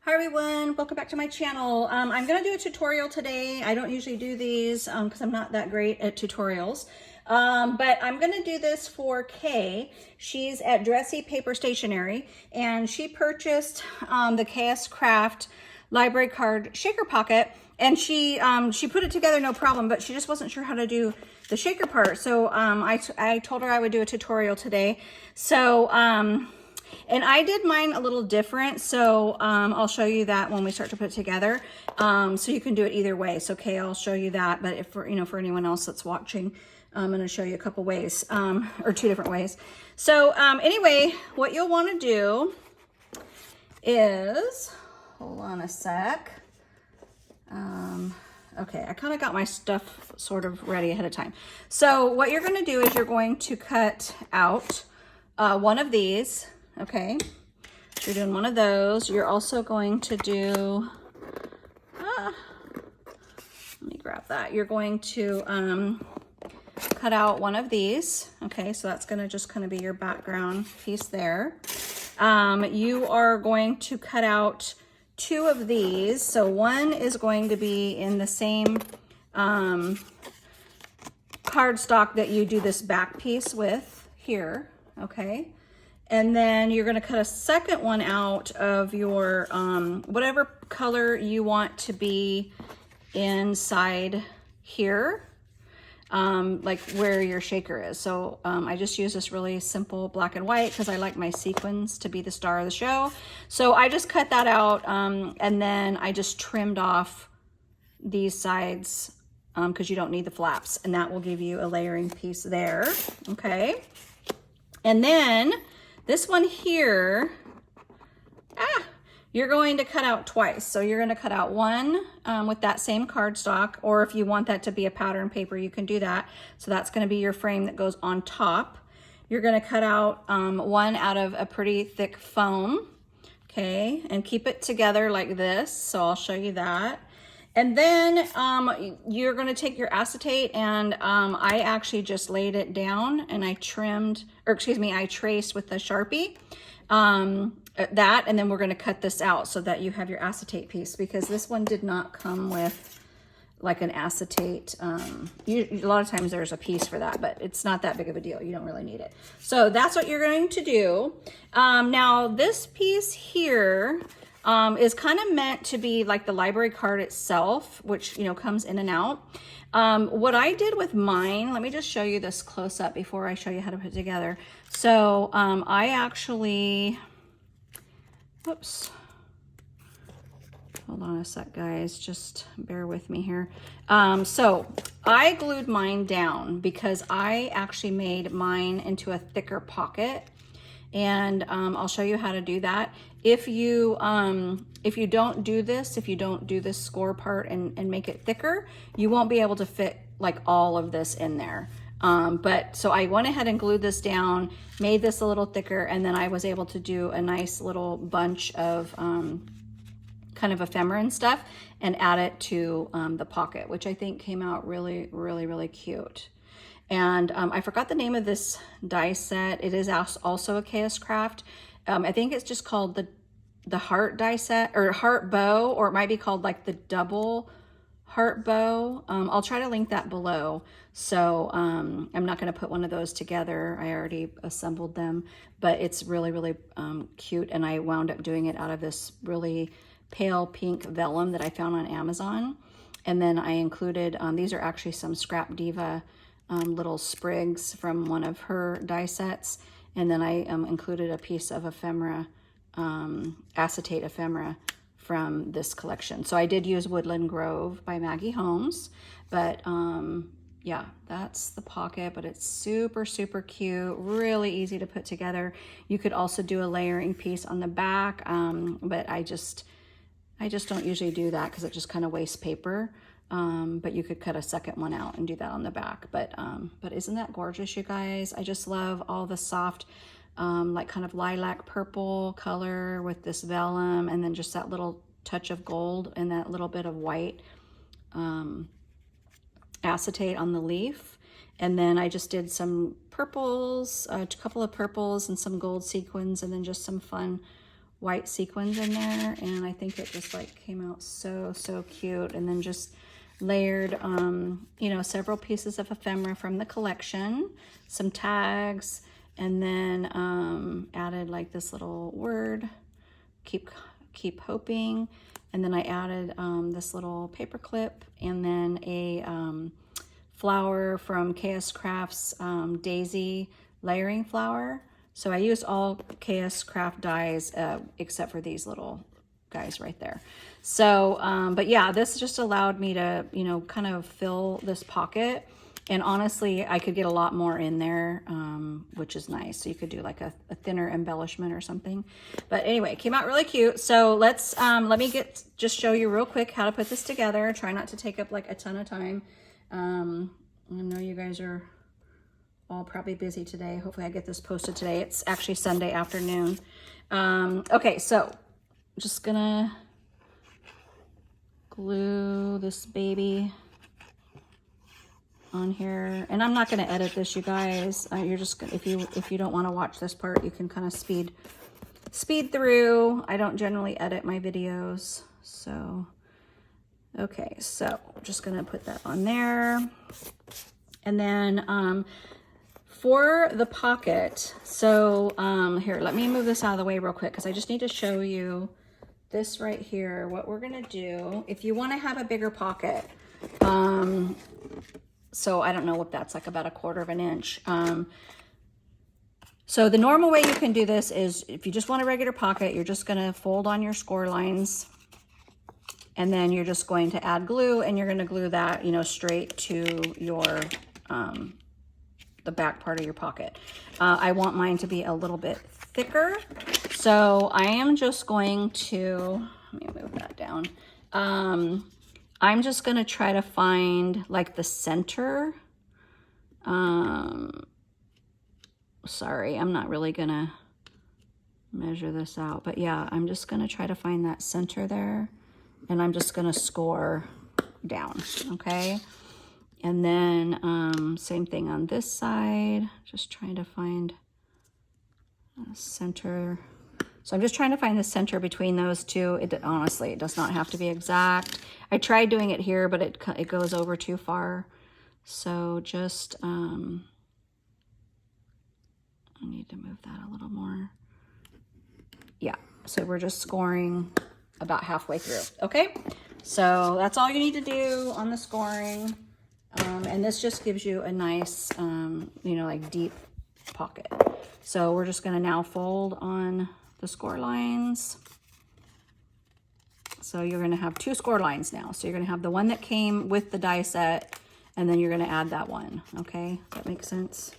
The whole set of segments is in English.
Hi everyone, welcome back to my channel. I'm going to do a tutorial today. I don't usually do these because I'm not that great at tutorials. But I'm going to do this for Kay. She's at Dressy Paper Stationery and she purchased the KSCraft library card shaker pocket, and she put it together no problem, but she just wasn't sure how to do the shaker part. So I told her I would do a tutorial today. So and I did mine a little different, so I'll show you that when we start to put it together. So you can do it either way. So okay, I'll show you that, but if for anyone else that's watching, I'm going to show you a couple ways, or two different ways. So anyway, what you'll want to do is, hold on a sec. Okay, I kind of got my stuff sort of ready ahead of time. So what you're going to do is you're going to cut out one of these. Okay, so you're doing one of those. You're also going to do, let me grab that. You're going to cut out one of these. Okay, so that's going to just kind of be your background piece there. You are going to cut out two of these. So one is going to be in the same cardstock that you do this back piece with here. Okay. And then you're going to cut a second one out of your whatever color you want to be inside here, like where your shaker is. So I just use this really simple black and white because I like my sequins to be the star of the show. So I just cut that out, and then I just trimmed off these sides because you don't need the flaps, and that will give you a layering piece there. Okay. And then this one here, you're going to cut out twice. So you're going to cut out one with that same cardstock, or if you want that to be a pattern paper, you can do that. So that's going to be your frame that goes on top. You're going to cut out one out of a pretty thick foam, okay, and keep it together like this. So I'll show you that. And then you're going to take your acetate, and I actually just laid it down and I trimmed, or excuse me, I traced with the Sharpie that, and then we're going to cut this out so that you have your acetate piece, because this one did not come with like an acetate. A lot of times there's a piece for that, but it's not that big of a deal. You don't really need it. So that's what you're going to do. Now this piece here is kind of meant to be like the library card itself, which, comes in and out. What I did with mine, let me just show you this close up before I show you how to put it together. So I actually, whoops, hold on a sec, guys, just bear with me here. So I glued mine down because I actually made mine into a thicker pocket. And I'll show you how to do that. If you don't do this score part and make it thicker, you won't be able to fit like all of this in there. But so I went ahead and glued this down, made this a little thicker, and then I was able to do a nice little bunch of kind of ephemera and stuff and add it to the pocket, which I think came out really, really, really cute. And I forgot the name of this die set. It is also a KSCraft. I think it's just called the heart die set, or heart bow, or it might be called like the double heart bow. I'll try to link that below. So I'm not going to put one of those together. I already assembled them, but it's really, really cute. And I wound up doing it out of this really pale pink vellum that I found on Amazon. And then I included, these are actually some Scrap Diva little sprigs from one of her die sets, and then I included a piece of ephemera, acetate ephemera from this collection. So I did use Woodland Grove by Maggie Holmes, but yeah, that's the pocket, but it's super, super cute, really easy to put together. You could also do a layering piece on the back, but I just don't usually do that because it just kind of wastes paper. But you could cut a second one out and do that on the back. But isn't that gorgeous, you guys? I just love all the soft, like kind of lilac purple color with this vellum, and then just that little touch of gold and that little bit of white acetate on the leaf. And then I just did some purples, a couple of purples and some gold sequins, and then just some fun white sequins in there, and I think it just like came out so cute. And then just layered you know, several pieces of ephemera from the collection, some tags, and then added like this little word, keep hoping. And then I added this little paper clip, and then a flower from KSKraft's daisy layering flower. So I used all KSKraft dies except for these little guys right there. So, but yeah, this just allowed me to, you know, kind of fill this pocket. And honestly, I could get a lot more in there, which is nice. So you could do like a thinner embellishment or something. But anyway, it came out really cute. So let's, let me just show you real quick how to put this together. Try not to take up like a ton of time. I know you guys are all probably busy today. Hopefully I get this posted today. It's actually Sunday afternoon. Okay, so just gonna glue this baby on here, and I'm not going to edit this, you guys. You're just gonna, if you don't want to watch this part, you can kind of speed through. I don't generally edit my videos, so okay. So I'm just going to put that on there, and then for the pocket. So here, let me move this out of the way real quick because I just need to show you this right here. What we're going to do if you want to have a bigger pocket. So I don't know what that's like, about 1/4 of an inch. So the normal way you can do this is if you just want a regular pocket, you're just going to fold on your score lines, and then you're just going to add glue, and you're going to glue that, you know, straight to your the back part of your pocket. I want mine to be a little bit thicker, so I am just going to, let me move that down. I'm just going to try to find like the center. Sorry, I'm not really going to measure this out, but yeah, I'm just going to try to find that center there, and I'm just going to score down. Okay. And then, same thing on this side, just trying to find a center. So I'm just trying to find the center between those two. Honestly, it does not have to be exact. I tried doing it here, but it goes over too far. So just, I need to move that a little more. Yeah, so we're just scoring about halfway through. Okay, so that's all you need to do on the scoring. And this just gives you a nice, you know, like deep pocket. So we're just gonna now fold on the score lines. So you're going to have 2 score lines now. So you're going to have the one that came with the die set, and then you're going to add that one. Okay, that makes sense.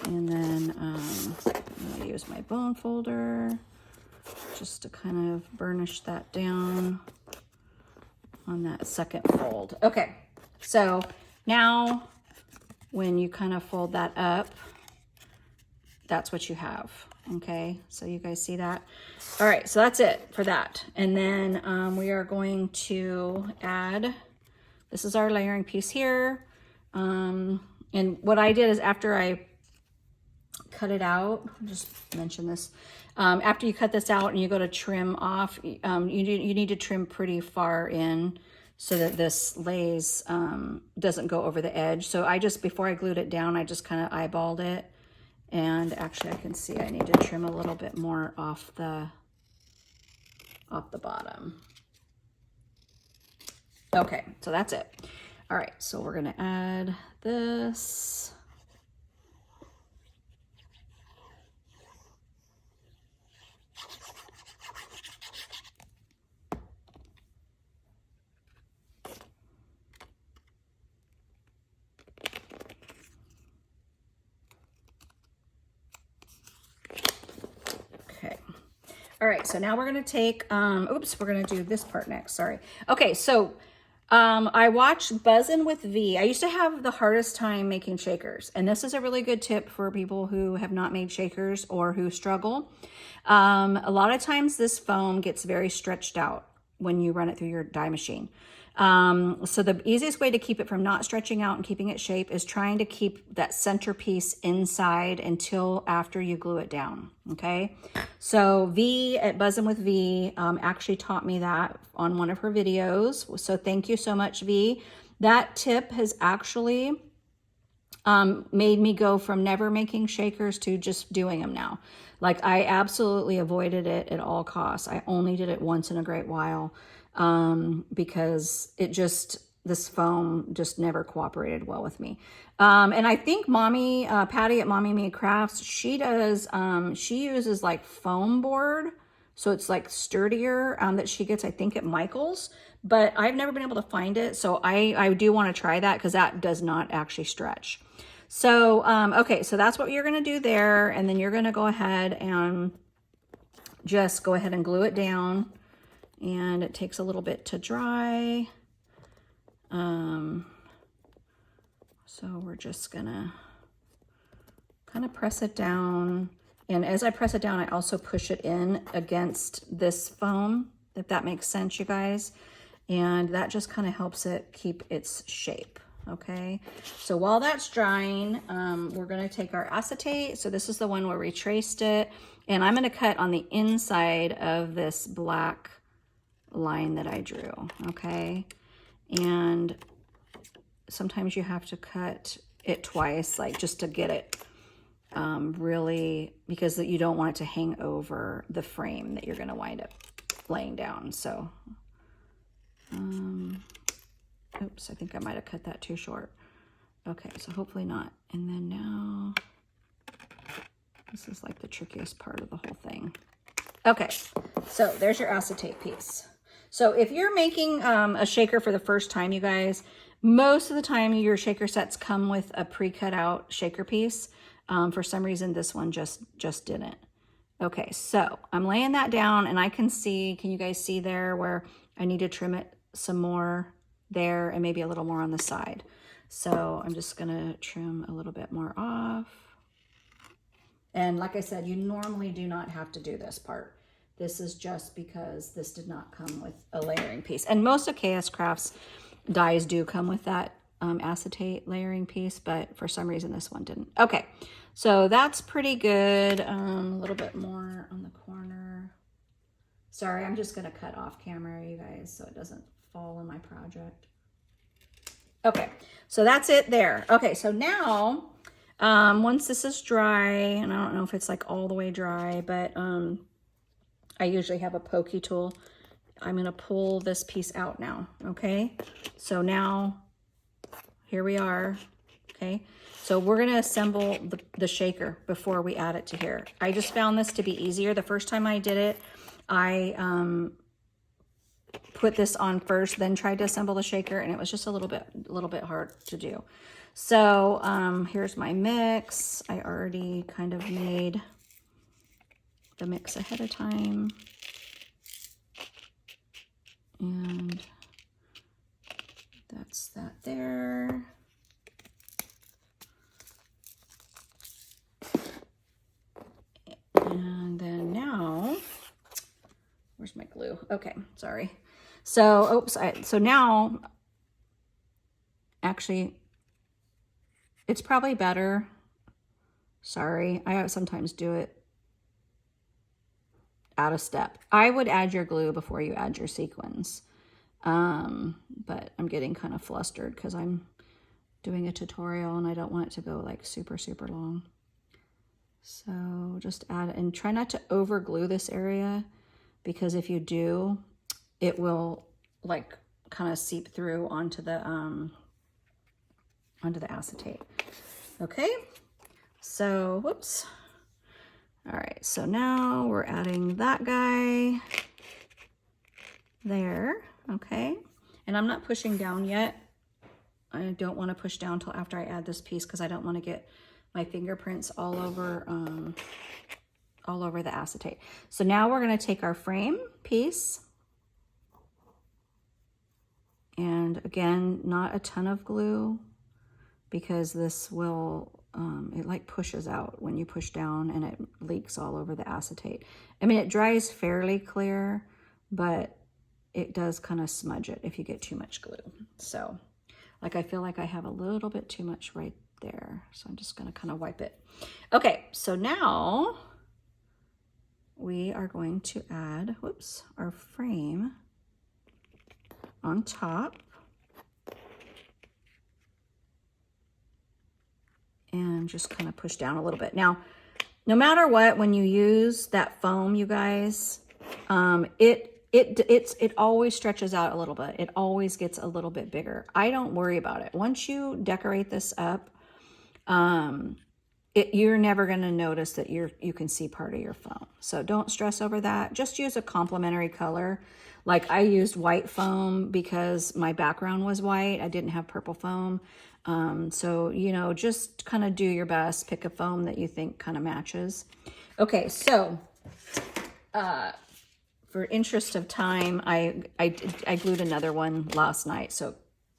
And then I'm going to use my bone folder just to kind of burnish that down on that second fold. Okay, so now when you kind of fold that up, that's what you have. Okay, so you guys see that? All right, so that's it for that. And then we are going to add, this is our layering piece here. And what I did is after I cut it out, I'll just mention this. After you cut this out and you go to trim off, you need to trim pretty far in so that this lays, doesn't go over the edge. So I just, before I glued it down, I just kind of eyeballed it. And actually I can see I need to trim a little bit more off the bottom. Okay, so that's it. All right, so we're gonna add this. All right, so now we're gonna take, oops, we're gonna do this part next, sorry. Okay, so I watched Buzzin' with V. I used to have the hardest time making shakers, and this is a really good tip for people who have not made shakers or who struggle. A lot of times this foam gets very stretched out. when you run it through your die machine. So the easiest way to keep it from not stretching out and keeping it shape is trying to keep that centerpiece inside until after you glue it down, okay? So V at Buzzin' with V actually taught me that on one of her videos. So thank you so much, V. That tip has actually made me go from never making shakers to just doing them now. Like, I absolutely avoided it at all costs. I only did it once in a great while because this foam just never cooperated well with me. And I think Mommy, Patty at Mommy Made Crafts, she uses like foam board. So it's like sturdier that she gets, I think, at Michael's. But I've never been able to find it. So I do want to try that because that does not actually stretch. So, okay, so that's what you're going to do there. And then you're going to go ahead and just go ahead and glue it down. And it takes a little bit to dry. So we're just going to kind of press it down. And as I press it down, I also push it in against this foam, if that makes sense, you guys. And that just kind of helps it keep its shape. Okay, so while that's drying, we're going to take our acetate. So this is the one where we traced it, and I'm going to cut on the inside of this black line that I drew. Okay, and sometimes you have to cut it twice, like just to get it really, because you don't want it to hang over the frame that you're going to wind up laying down. So oops, I think I might have cut that too short. Okay, so hopefully not. And then now, this is like the trickiest part of the whole thing. Okay, so there's your acetate piece. So if you're making a shaker for the first time, you guys, most of the time your shaker sets come with a pre-cut out shaker piece. For some reason, this one just didn't. Okay, so I'm laying that down, and I can see, can you guys see there where I need to trim it some more there and maybe a little more on the side. So I'm just gonna trim a little bit more off. And like I said, you normally do not have to do this part. This is just because this did not come with a layering piece. And most of KSCraft's dies do come with that acetate layering piece, but for some reason this one didn't. Okay, so that's pretty good. A little bit more on the corner. Sorry, I'm just gonna cut off camera, you guys, so it doesn't fall in my project. Okay, so that's it there. Okay, so now, once this is dry, and I don't know if it's like all the way dry, but I usually have a pokey tool. I'm gonna pull this piece out now, okay? So now, here we are, okay? So we're gonna assemble the shaker before we add it to here. I just found this to be easier. The first time I did it, I put this on first, then tried to assemble the shaker, and it was just a little bit hard to do. So here's my mix. I already kind of made the mix ahead of time. And that's that there. And then now, where's my glue? Okay, sorry. So, oops, so now, actually, it's probably better. Sorry, I sometimes do it out of step. I would add your glue before you add your sequins. But I'm getting kind of flustered because I'm doing a tutorial and I don't want it to go like super long. So just add it and try not to over glue this area, because if you do, it will like kind of seep through onto the acetate. Okay, so whoops. All right, so now we're adding that guy there. Okay, and I'm not pushing down yet. I don't want to push down till after I add this piece because I don't want to get my fingerprints all over the acetate. So now we're going to take our frame piece, and again, not a ton of glue, because this will it like pushes out when you push down and it leaks all over the acetate. I mean, it dries fairly clear, but it does kind of smudge it if you get too much glue. So like I feel like I have a little bit too much right there. So I'm just gonna kind of wipe it. Okay, so now we are going to add, whoops, our frame on top. And just kind of push down a little bit. Now, no matter what, when you use that foam, you guys, it always stretches out a little bit. It always gets a little bit bigger. I don't worry about it. Once you decorate this up, you're never going to notice that you can see part of your foam. So don't stress over that. Just use a complementary color. Like I used white foam because my background was white. I didn't have purple foam. So, you know, just kind of do your best. Pick a foam that you think kind of matches. Okay, so for interest of time, I glued another one last night, so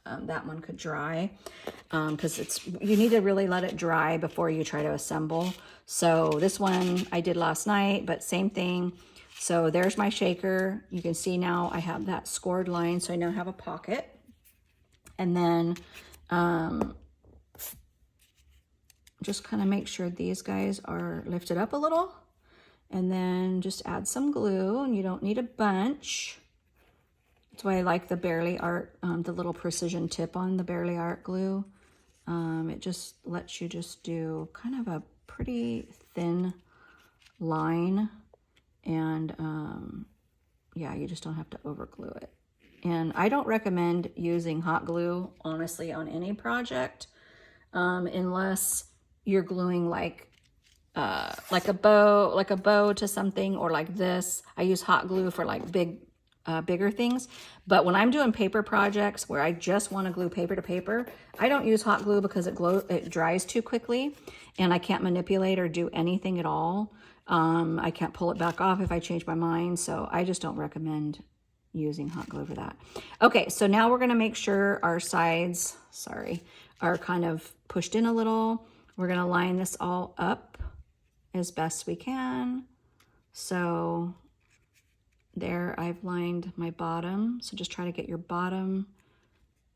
that one could dry, because you need to really let it dry before you try to assemble. So this one I did last night, but same thing. So there's my shaker. You can see now I have that scored line, so I now have a pocket. And then just kind of make sure these guys are lifted up a little, and then just add some glue, and you don't need a bunch. That's why I like the Barely Art, the little precision tip on the Barely Art glue. It just lets you just do kind of a pretty thin line, and yeah, you just don't have to over glue it. And I don't recommend using hot glue, honestly, on any project, unless you're gluing like a bow to something, or like this. I use hot glue for like bigger things. But when I'm doing paper projects where I just want to glue paper to paper, I don't use hot glue because it dries too quickly, and I can't manipulate or do anything at all. I can't pull it back off if I change my mind, so I just don't recommend using hot glue for that. Okay, so now we're gonna make sure our sides, are kind of pushed in a little. We're gonna line this all up as best we can. So there, I've lined my bottom. So just try to get your bottom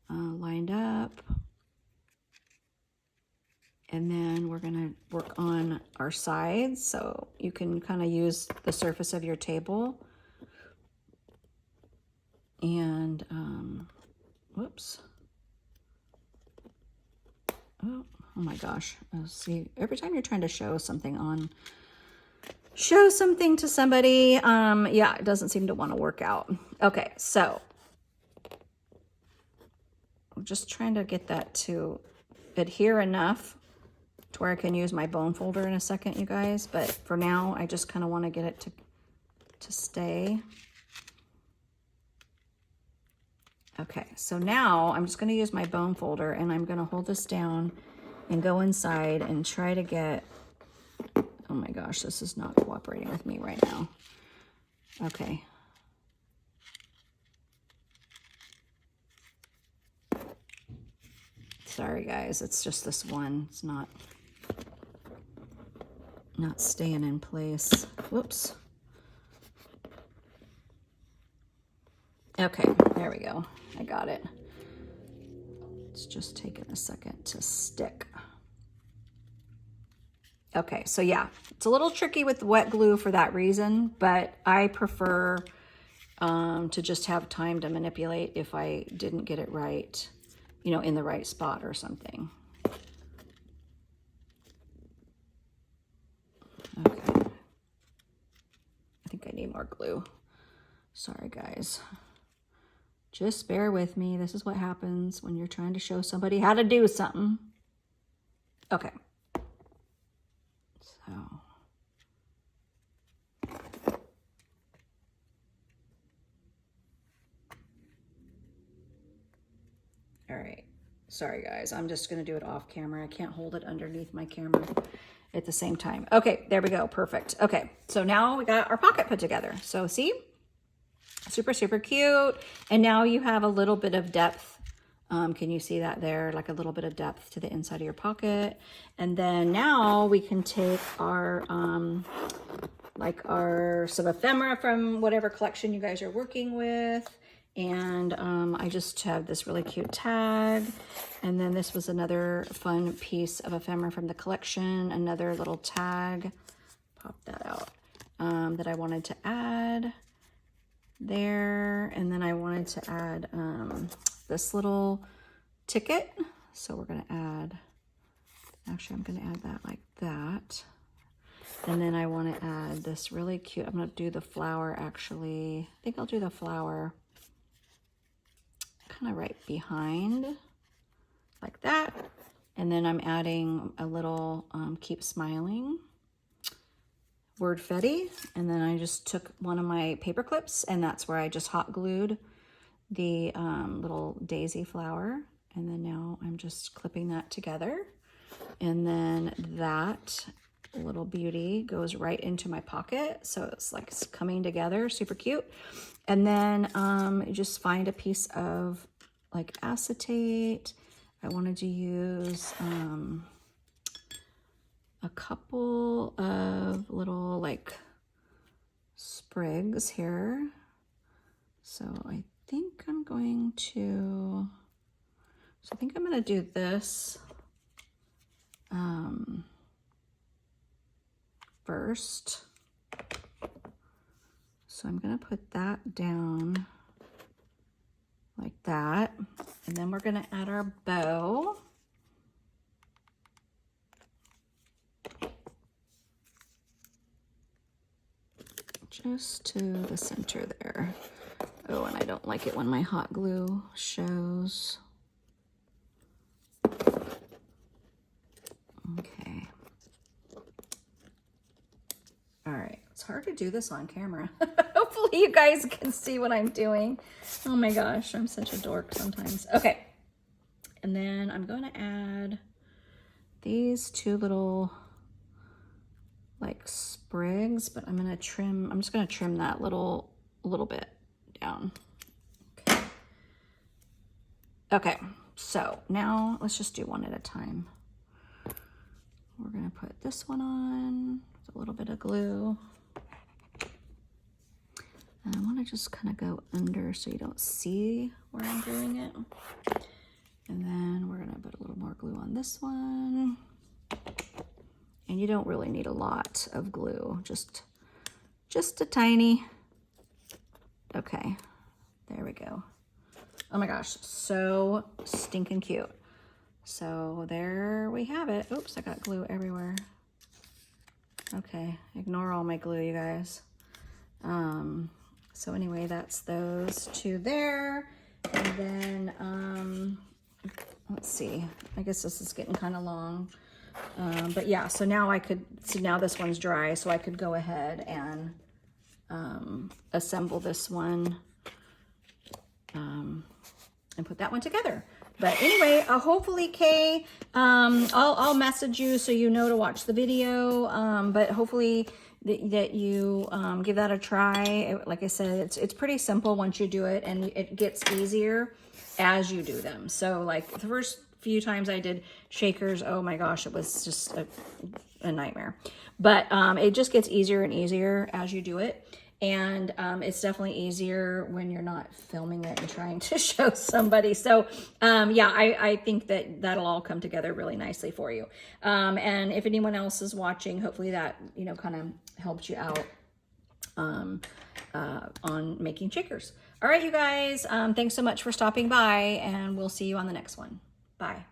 lined up. And then we're gonna work on our sides. So you can kind of use the surface of your table. And, whoops. Oh my gosh. See, every time you're trying to show something to somebody, yeah, it doesn't seem to want to work out. Okay, so I'm just trying to get that to adhere enough to where I can use my bone folder in a second, you guys. But for now, I just kind of want to get it to stay. Okay, so now I'm just going to use my bone folder, and I'm going to hold this down and go inside and try to get, oh my gosh, this is not cooperating with me right now. Okay. Sorry guys, it's just this one. It's not staying in place. Whoops. Okay, there we go. I got it. It's just taking a second to stick. Okay, so yeah, it's a little tricky with wet glue for that reason, but I prefer to just have time to manipulate if I didn't get it right, you know, in the right spot or something. Okay. I think I need more glue. Sorry, guys. Just bear with me. This is what happens when you're trying to show somebody how to do something. Okay. So. All right. Sorry, guys. I'm just going to do it off camera. I can't hold it underneath my camera at the same time. Okay, there we go. Perfect. Okay, so now we got our pocket put together. So see? Super, super cute. And now you have a little bit of depth. Can you see that there? Like a little bit of depth to the inside of your pocket. And then now we can take our like some ephemera from whatever collection you guys are working with. And I just have this really cute tag. And then this was another fun piece of ephemera from the collection, another little tag. Pop that out, that I wanted to add there. And then I wanted to add this little ticket. So we're gonna add, actually I'm gonna add that like that. And then I wanna add this really cute, I'm gonna do the flower actually. I think I'll do the flower kind of right behind, like that. And then I'm adding a little keep smiling wordfetti. And then I just took one of my paper clips, and that's where I just hot glued the little daisy flower. And then now I'm just clipping that together. And then that little beauty goes right into my pocket. So it's like it's coming together, super cute. And then you just find a piece of like acetate. I wanted to use a couple of little like sprigs here. So I think I'm going to, do this first. So I'm gonna put that down like that. And then we're gonna add our bow. Just to the center there. Oh, and I don't like it when my hot glue shows. Okay. All right, it's hard to do this on camera. Hopefully you guys can see what I'm doing. Oh my gosh, I'm such a dork sometimes. Okay, and then I'm gonna add these two little like sprigs, but I'm just gonna trim that a little bit down. Okay. Okay, so now let's just do one at a time. We're gonna put this one on with a little bit of glue. And I wanna just kind of go under so you don't see where I'm doing it. And then we're gonna put a little more glue on this one. And you don't really need a lot of glue, just a tiny. Okay, there we go. Oh my gosh, so stinking cute. So there we have it. Oops, I got glue everywhere. Okay, ignore all my glue, you guys. So anyway, that's those two there. And then, let's see, I guess this is getting kind of long. But yeah, so now now this one's dry, so I could go ahead and assemble this one and put that one together. But anyway, hopefully, Kay, I'll message you so you know to watch the video. But hopefully that you give that a try. Like I said, it's pretty simple once you do it, and it gets easier as you do them. So like the first few times I did shakers, oh my gosh, it was just a nightmare. But it just gets easier and easier as you do it. And it's definitely easier when you're not filming it and trying to show somebody. So yeah, I think that that'll all come together really nicely for you. And if anyone else is watching, hopefully that, kind of helped you out on making shakers. All right, you guys, thanks so much for stopping by, and we'll see you on the next one. Bye.